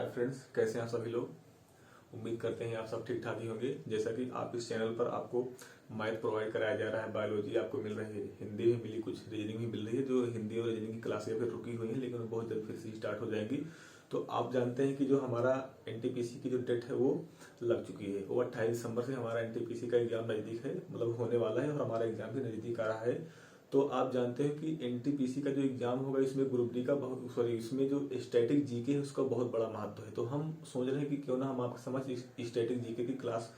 Hi friends, कैसे हैं आप सभी लोग। उम्मीद करते हैं आप सब ठीक ठाक ही होंगे। जैसा कि आप इस चैनल पर आपको मैथ प्रोवाइड कराया जा रहा है, बायोलॉजी आपको मिल रही है, हिंदी भी मिली, कुछ रीजनिंग भी मिल रही है। जो हिंदी और रीजनिंग की क्लासें फिर रुकी हुई हैं, लेकिन वो बहुत जल्द फिर से स्टार्ट हो जाएंगी। तो आप जानते हैं कि जो हमारा एनटीपीसी की जो डेट है वो लग चुकी है। वो 28 दिसंबर से हमारा एनटीपीसी का एग्जाम नज़दीक है, मतलब होने वाला है और हमारा एग्जाम भी नज़दीक आ रहा है। तो आप जानते हैं कि एनटीपीसी का जो एग्जाम होगा, इसमें ग्रुप डी का बहुत इसमें जो स्टैटिक जीके है उसका बहुत बड़ा महत्व है। तो हम सोच रहे हैं कि क्यों ना हम आपके समझ स्टैटिक जीके की क्लास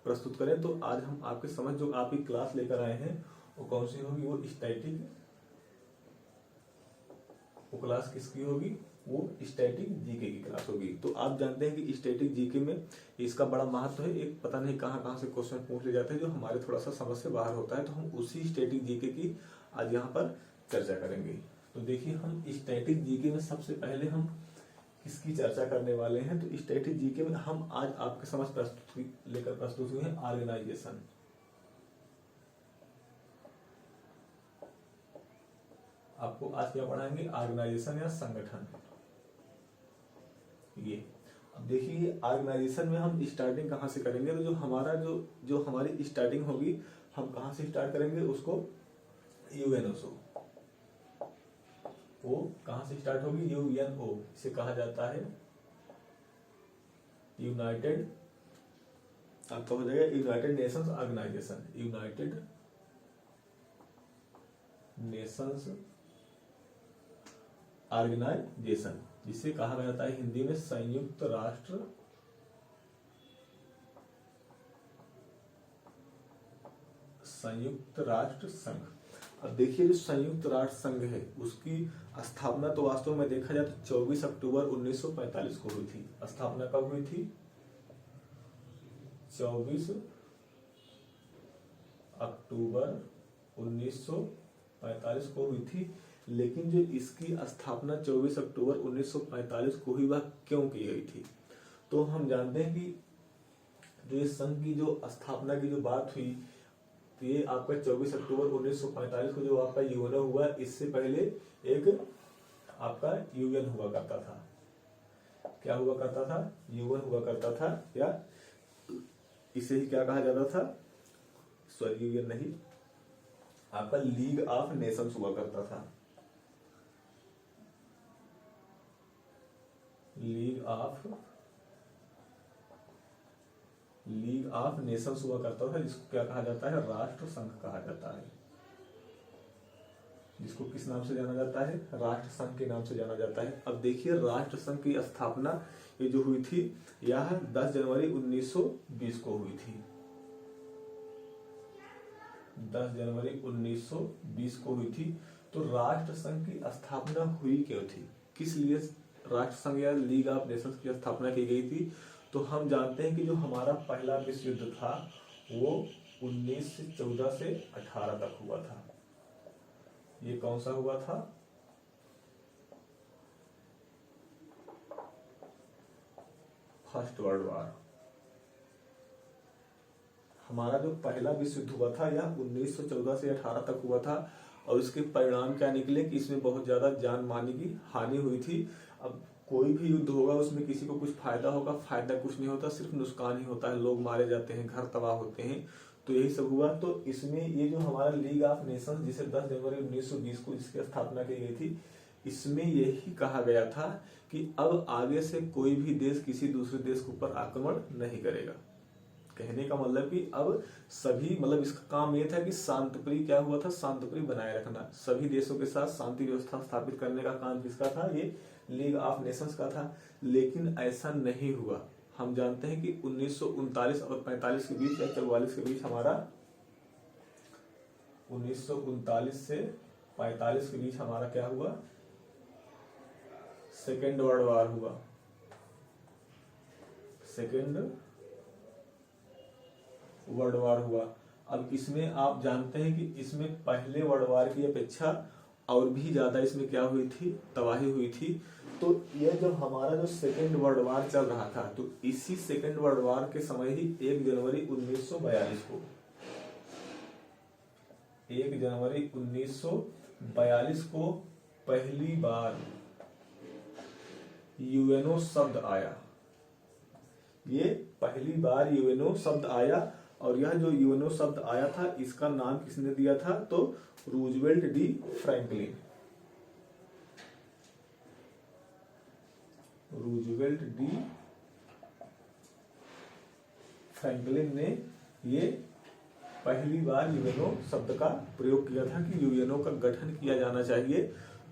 प्रस्तुत करें। तो आज हम आपके समझ जो आप ही क्लास लेकर आए हैं वो कौन सी होगी, वो स्टैटिक, वो क्लास किसकी होगी, वो स्टैटिक जीके की क्लास होगी। तो आप जानते हैं कि स्टैटिक जीके में इसका बड़ा महत्व है। एक पता नहीं कहाँ कहाँ से क्वेश्चन पूछ ले जाते हैं जो हमारे थोड़ा सा समझ से बाहर होता है। तो हम उसी स्टैटिक जीके की आज यहाँ पर चर्चा करेंगे। तो देखिए, हम स्टैटिक जीके में सबसे पहले हम किसकी चर्चा करने वाले हैं। तो स्टैटिक जीके में हम आज आपके समझ प्रस्तुत हुए हैं ऑर्गेनाइजेशन। आपको आज क्या पढ़ाएंगे, ऑर्गेनाइजेशन या संगठन। ये अब देखिए, ऑर्गेनाइजेशन में हम स्टार्टिंग कहाँ से करेंगे। तो जो हमारा जो हमारी स्टार्टिंग होगी, हम कहाँ से स्टार्ट करेंगे, उसको यूएनओ, वो कहाँ से स्टार्ट होगी, यूएनओ। इसे कहा जाता है यूनाइटेड, आपका हो जाएगा United Nations Organisation, United Nations Organisation, जिसे कहा जाता है हिंदी में संयुक्त राष्ट्र संघ। अब देखिए, जो संयुक्त राष्ट्र संघ है उसकी स्थापना तो वास्तव में देखा जाए तो 24 अक्टूबर 1945 को हुई थी। स्थापना कब हुई थी, 24 अक्टूबर 1945 को हुई थी। लेकिन जो इसकी स्थापना 24 अक्टूबर 1945 को हुई, वह क्यों की गई थी। तो हम जानते हैं कि जो इस संघ की जो स्थापना की जो बात हुई, तो ये आपका 24 अक्टूबर 1945 को जो आपका यूएनओ हुआ, इससे पहले एक आपका यूएन हुआ करता था। क्या हुआ करता था, यूएन हुआ करता था, या इसे ही क्या कहा जाता था, सॉरी यूएन नहीं, आपका लीग ऑफ नेशंस हुआ करता था। लीग ऑफ नेशंस हुआ करता था, जिसको क्या कहा जाता है, राष्ट्र संघ कहा जाता है। जिसको किस नाम से जाना जाता है, राष्ट्र संघ के नाम से जाना जाता है। अब देखिए, राष्ट्र संघ की स्थापना ये जो हुई थी, यह 10 जनवरी 1920 को हुई थी। 10 जनवरी 1920 को हुई थी। तो राष्ट्र संघ की स्थापना हुई क्यों थी, किस लिए राष्ट्र संघ या लीग ऑफ नेशंस की स्थापना की गई थी। तो हम जानते हैं कि जो हमारा पहला विश्व युद्ध था वो 1914 से 18 तक हुआ था। ये कौन सा हुआ था, फर्स्ट वर्ल्ड वॉर। हमारा जो पहला विश्व युद्ध हुआ था यह 1914 से 18 तक हुआ था। और उसके परिणाम क्या निकले कि इसमें बहुत ज्यादा जान माल की हानि हुई थी। अब कोई भी युद्ध होगा उसमें किसी को कुछ फायदा होगा, फायदा कुछ नहीं होता, सिर्फ नुकसान ही होता है। लोग मारे जाते हैं, घर तबाह होते हैं। तो यही सब हुआ। तो इसमें ये जो हमारा लीग ऑफ नेशंस, जिसे 10 जनवरी 1920 को इसकी स्थापना की गई थी, इसमें यही कहा गया था कि अब आगे से कोई भी देश किसी दूसरे देश के ऊपर आक्रमण नहीं करेगा। कहने का मतलब कि अब सभी, मतलब इसका काम ये था कि शांतिप्रिय, क्या हुआ था, शांतिप्रिय बनाए रखना, सभी देशों के साथ शांति व्यवस्था स्थापित करने का काम किसका था, ये लीग ऑफ नेशंस का था। लेकिन ऐसा नहीं हुआ। हम जानते हैं कि 1939 और 45 के बीच या 44 के बीच हमारा 1939 से 45 के बीच हमारा क्या हुआ, सेकेंड वर्ल्ड वॉर हुआ। सेकेंड वर्ल्ड वॉर हुआ। अब इसमें आप जानते हैं कि इसमें पहले वर्ल्ड वॉर की अपेक्षा और भी ज्यादा इसमें क्या हुई थी, तबाही हुई थी। तो यह जब हमारा जो सेकेंड वर्ल्ड वॉर चल रहा था, तो इसी सेकेंड वर्ल्ड वॉर के समय ही 1 जनवरी 1942 को 1 जनवरी 1942 को पहली बार यूएनओ शब्द आया, ये पहली बार यूएनओ शब्द आया। और यह जो यूएनओ शब्द आया था इसका नाम किसने दिया था, तो Roosevelt D Franklin. Roosevelt D Franklin ने ये पहली बार यूएनओ शब्द का प्रयोग किया था कि यूएनओ का गठन किया जाना चाहिए।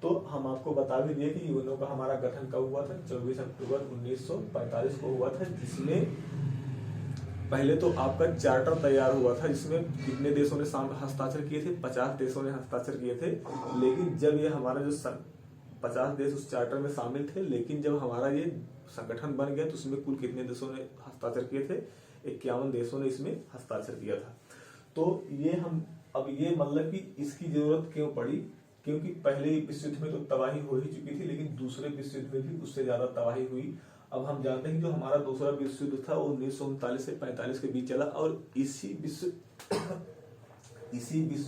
तो हम आपको बता भी दिए कि यूएनओ का हमारा गठन कब हुआ था, 24 अक्टूबर 1945 को हुआ था, जिसमें पहले तो आपका चार्टर तैयार हुआ था, जिसमें कितने देशों ने हस्ताक्षर किए थे, 50 देशों ने हस्ताक्षर किए थे। लेकिन जब ये हमारा जो 50 देश उस चार्टर में शामिल थे, लेकिन जब हमारा ये संगठन बन गया तो उसमें कुल कितने देशों ने हस्ताक्षर किए थे, 51 देशों ने इसमें हस्ताक्षर किया था। तो ये हम अब ये मतलब कि इसकी जरूरत क्यों पड़ी, क्योंकि पहले विश्व युद्ध में तो तबाही हो ही चुकी थी, लेकिन दूसरे विश्व युद्ध में भी उससे ज्यादा तबाही हुई। अब हम जानते हैं कि जो हमारा दूसरा विश्व युद्ध था वो 1939 से 45 के बीच चला, और इसी विश्व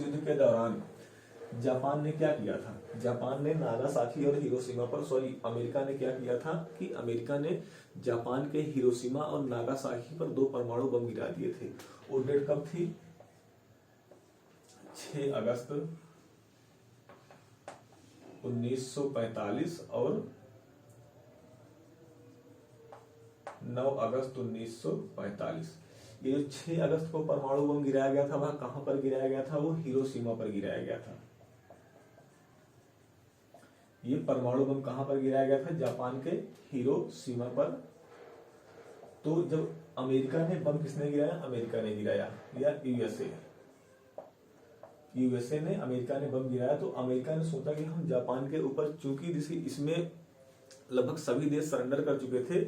युद्ध के दौरान जापान ने क्या किया था, जापान ने नागासाकी और हिरोशिमा पर, अमेरिका ने क्या किया था कि अमेरिका ने जापान के हिरोशिमा और नागासाकी पर 2 परमाणु बम गिरा दिए थे। वो डेट कब थी, 6 अगस्त 1945 और 9 अगस्त 1945। ये जो 6 अगस्त को परमाणु बम गिराया गया था, वह कहां पर गिराया गया था, वो हिरोशिमा पर गिराया गया था। ये परमाणु बम कहां पर गिराया गया था, जापान के हिरोशिमा पर। तो जब अमेरिका ने बम, किसने गिराया, अमेरिका ने गिराया, या यूएसए ने, अमेरिका ने बम गिराया। तो अमेरिका ने सोचा कि हम जापान के ऊपर, चूंकि इसमें लगभग सभी देश सरेंडर कर चुके थे,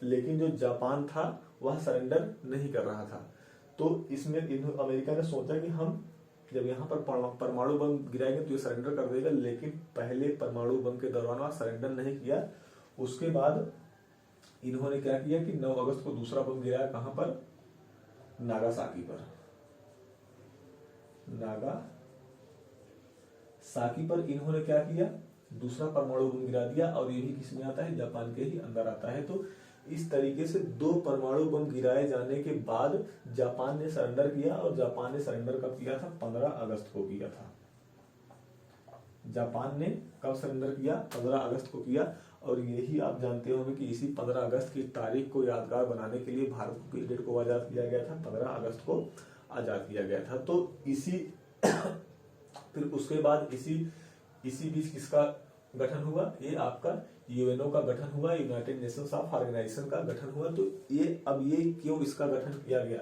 लेकिन जो जापान था वह सरेंडर नहीं कर रहा था। तो इसमें अमेरिका ने सोचा कि हम जब यहाँ पर परमाणु बम गिराएंगे तो ये सरेंडर कर देगा, लेकिन पहले परमाणु बम के दौरान वह सरेंडर नहीं किया। उसके बाद इन्होंने क्या किया कि 9 अगस्त को दूसरा बम गिराया, कहां पर, नागासाकी पर। नागासाकी पर इन्होंने क्या किया, दूसरा परमाणु बम गिरा दिया, और ये भी किसमें आता है, जापान के ही अंदर आता है। तो इस तरीके से 2 परमाणु बम गिराए जाने के बाद जापान ने सरेंडर किया, और जापान ने सरेंडर कब किया था, 15 अगस्त को किया था। जापान ने कब सरेंडर किया, 15 अगस्त को किया। और यही आप जानते होंगे कि इसी 15 अगस्त की तारीख को यादगार बनाने के लिए भारत को किस डेट को आजाद किया गया था, 15 अगस्त को आजाद किया गया था। तो इसी फिर उसके बाद इसी बीच किसका गठन हुआ, ये आपका यूएनओ का गठन हुआ, यूनाइटेड नेशंस ऑफ ऑर्गेनाइजेशन का गठन हुआ। तो ये क्यों इसका गठन किया गया,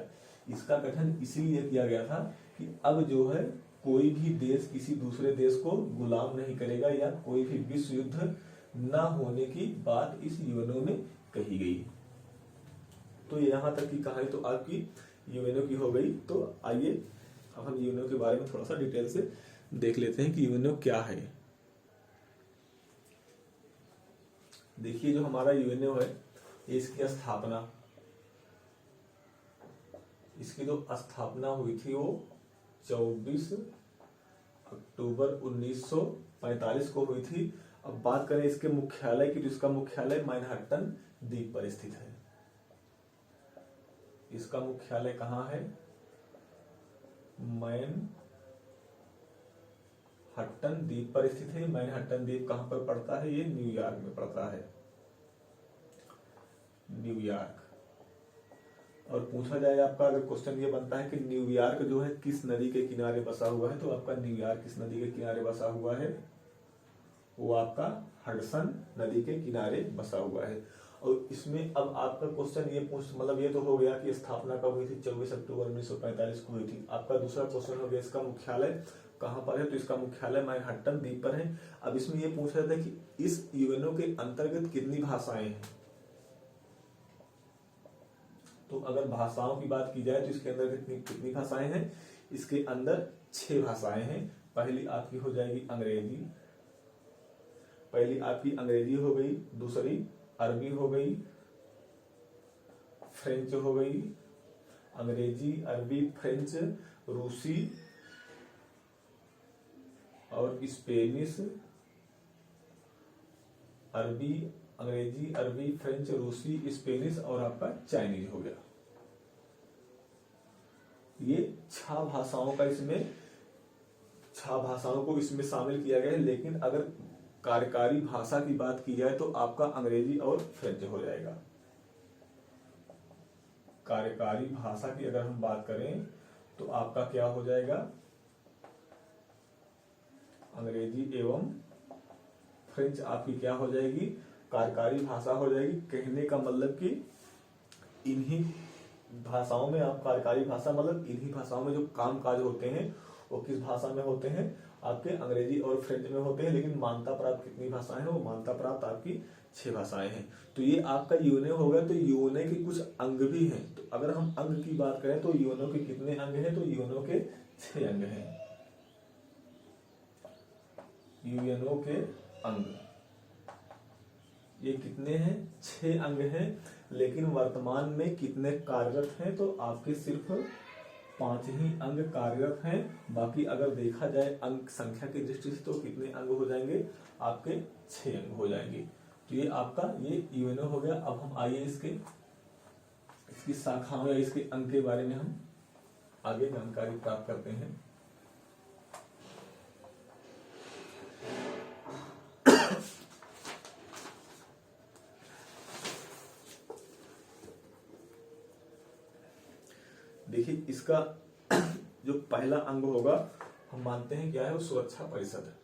इसका गठन इसीलिए किया गया था कि अब जो है कोई भी देश किसी दूसरे देश को गुलाम नहीं करेगा, या कोई भी विश्व युद्ध न होने की बात इस यूएनओ में कही गई। तो यहां तक की कहानी तो आपकी यूएनओ की हो गई। तो आइए अब हम यूएनओ के बारे में थोड़ा सा डिटेल से देख लेते हैं कि यूएनओ क्या है। देखिए जो हमारा यूएनओ है, इसकी जो स्थापना हुई थी वो 24 अक्टूबर 1945 को हुई थी। अब बात करें इसके मुख्यालय की, तो इसका मुख्यालय मैनहट्टन द्वीप पर स्थित है। इसका मुख्यालय कहां है, मैनहट्टन द्वीप पर स्थित है। मैनहट्टन द्वीप कहां पर पड़ता है, ये न्यूयॉर्क में पड़ता है, न्यूयॉर्क। और पूछा जाए आपका अगर क्वेश्चन ये बनता है कि न्यूयॉर्क जो है किस नदी के किनारे बसा हुआ है, तो आपका न्यूयॉर्क किस नदी के किनारे बसा हुआ है, वो आपका हडसन नदी के किनारे बसा हुआ है। और इसमें अब आपका क्वेश्चन ये मतलब ये तो हो गया कि स्थापना कब हुई थी, 24 अक्टूबर 1945 को हुई थी। आपका दूसरा क्वेश्चन हो गया इसका मुख्यालय कहां पर है, तो इसका मुख्यालय मैनहट्टन द्वीप पर है। अब इसमें यह पूछा जाता है कि इस यूएनओ के अंतर्गत कितनी भाषाएं हैं। तो अगर भाषाओं की बात की जाए तो इसके अंदर कितनी भाषाएं हैं, इसके अंदर 6 भाषाएं हैं। पहली आपकी हो जाएगी अंग्रेजी हो गई, दूसरी अरबी हो गई, फ्रेंच हो गई, अंग्रेजी, अरबी, फ्रेंच, रूसी और स्पेनिश, अरबी, अंग्रेजी, अरबी, फ्रेंच, रूसी, स्पेनिश और आपका चाइनीज हो गया। ये 6 भाषाओं को इसमें शामिल किया गया है। लेकिन अगर कार्यकारी भाषा की बात की जाए तो आपका अंग्रेजी और फ्रेंच हो जाएगा। कार्यकारी भाषा की अगर हम बात करें तो आपका क्या हो जाएगा, अंग्रेजी एवं फ्रेंच आपकी क्या हो जाएगी, कार्यकारी भाषा हो जाएगी। कहने का मतलब कि इन्हीं भाषाओं में आप कार्यकारी भाषा मतलब इन्हीं भाषाओं में जो काम काज होते हैं वो किस भाषा में होते हैं, आपके अंग्रेजी और फ्रेंच में होते हैं। लेकिन मान्यता प्राप्त कितनी भाषाएं हैं, वो मान्यता प्राप्त आपकी 6 भाषाएं हैं। तो ये आपका यूने हो गया। तो यूने के कुछ अंग भी हैं। तो अगर हम अंग की बात करें तो यूनो के कितने अंग हैं, तो यूनो के 6 अंग हैं। यूएनओ के अंग ये कितने हैं, 6 अंग हैं। लेकिन वर्तमान में कितने कार्यरत हैं, तो आपके सिर्फ 5 ही अंग कार्यरत हैं। बाकी अगर देखा जाए अंग संख्या की दृष्टि से तो कितने अंग हो जाएंगे, आपके 6 अंग हो जाएंगे। तो ये आपका ये यूएनओ हो गया। अब हम आइए इसकी शाखाओं या इसके अंग के बारे में हम आगे जानकारी प्राप्त करते हैं। देखिए इसका जो पहला अंग होगा हम मानते हैं क्या है, वो सुरक्षा परिषद है।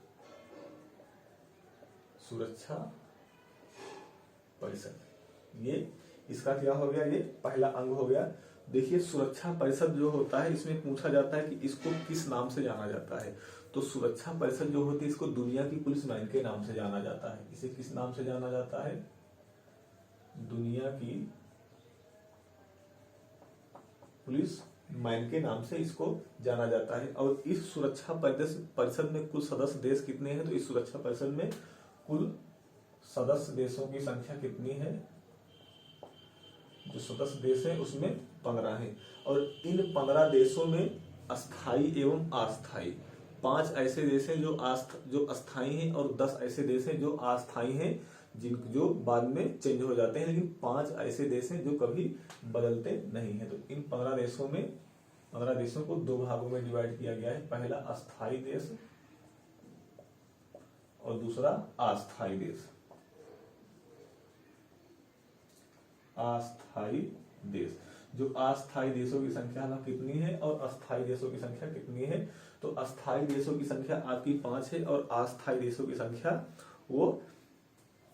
सुरक्षा परिषद ये इसका क्या हो गया, ये पहला अंग हो गया। देखिए सुरक्षा परिषद जो होता है इसमें पूछा जाता है कि इसको किस नाम से जाना जाता है। तो सुरक्षा परिषद जो होती है इसको दुनिया की पुलिस लाइन के नाम से जाना जाता है। इसे किस नाम से जाना जाता है, दुनिया की पुलिस मैन के नाम से इसको जाना जाता है। और इस सुरक्षा परिषद में कुल सदस्य देश कितने हैं, तो इस सुरक्षा परिषद में कुल सदस्य देशों की संख्या कितनी है, जो सदस्य देश है उसमें 15 है। और इन 15 देशों में अस्थाई एवं अस्थाई 5 ऐसे देश हैं जो अस्थाई हैं और 10 ऐसे देश हैं जो अस्थाई हैं, जो बाद में चेंज हो जाते हैं। लेकिन 5 ऐसे देश हैं जो कभी बदलते नहीं है। तो इन 15 देशों को 2 भागों में डिवाइड किया गया है। पहला अस्थाई देश और दूसरा अस्थाई देश। अस्थाई देश, जो अस्थाई देशों की संख्या कितनी है और अस्थाई देशों की संख्या कितनी है, तो अस्थाई देशों की संख्या आपकी 5 है और अस्थाई देशों की संख्या वो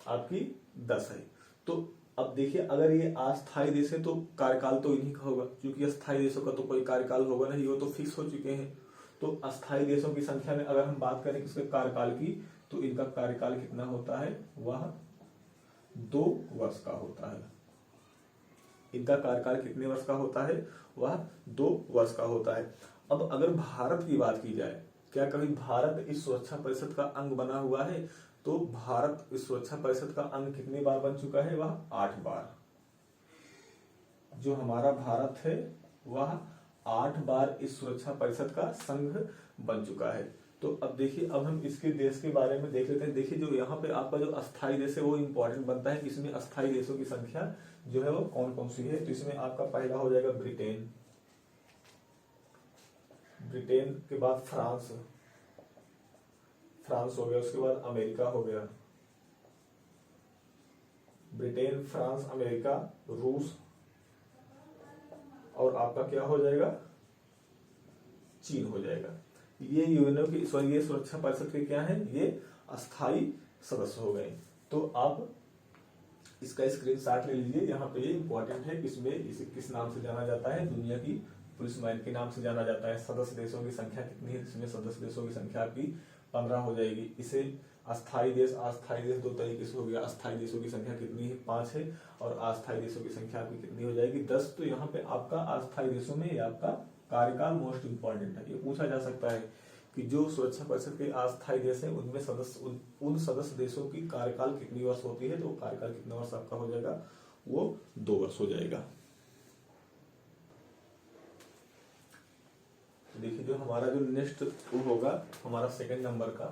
आपकी 10 है। तो अब देखिए अगर ये अस्थाई देश है तो कार्यकाल तो इन्हीं का होगा, क्योंकि अस्थाई देशों का तो कोई कार्यकाल होगा नहीं, वो तो फिक्स हो चुके हैं। तो अस्थाई देशों की संख्या में अगर हम बात करें इसके कार्यकाल की, तो इनका कार्यकाल कितना होता है, वह 2 वर्ष का होता है। इनका कार्यकाल कितने वर्ष का होता है, वह 2 वर्ष का होता है। अब अगर भारत की बात की जाए, क्या कभी भारत इस सुरक्षा परिषद का अंग बना हुआ है, तो भारत इस सुरक्षा परिषद का अंग कितनी बार बन चुका है, वह 8 बार। जो हमारा भारत है वह 8 बार इस सुरक्षा परिषद का संघ बन चुका है। तो अब देखिए अब हम इसके देश के बारे में देख लेते हैं। देखिए जो यहाँ पे आपका जो अस्थाई देश है वो इंपॉर्टेंट बनता है कि इसमें अस्थाई देशों की संख्या जो है वो कौन कौन सी है। तो इसमें आपका पहला हो जाएगा ब्रिटेन, ब्रिटेन के बाद फ्रांस हो गया, उसके बाद अमेरिका हो गया, ब्रिटेन, फ्रांस, अमेरिका, रूस और आपका क्या हो जाएगा, चीन हो जाएगा। ये यूएनओ की ये सुरक्षा परिषद के क्या है, ये अस्थाई सदस्य हो गए। तो आप इसका स्क्रीनशॉट ले लीजिए, यहाँ पे ये इंपॉर्टेंट है। इसमें इसे किस नाम से जाना जाता है, दुनिया की पुलिस मैन के नाम से जाना जाता है। सदस्य देशों की संख्या कितनी है, इसमें सदस्य देशों की संख्या आपकी 15 हो जाएगी। इसे अस्थाई देश 2 तरीके से हो गया। अस्थाई देशों की संख्या कितनी है, 5 है, और अस्थाई देशों की संख्या आपकी कितनी हो जाएगी, 10। तो यहाँ पे आपका अस्थाई देशों में आपका कार्यकाल मोस्ट इंपॉर्टेंट है। ये पूछा जा सकता है कि जो सुरक्षा परिषद के अस्थाई देश है उनमें उन सदस्य देशों की कार्यकाल कितनी वर्ष होती है, तो कार्यकाल कितना वर्ष आपका हो जाएगा, वो 2 वर्ष हो जाएगा। देखिए जो हमारा जो नेक्स्ट होगा हमारा 2nd नंबर का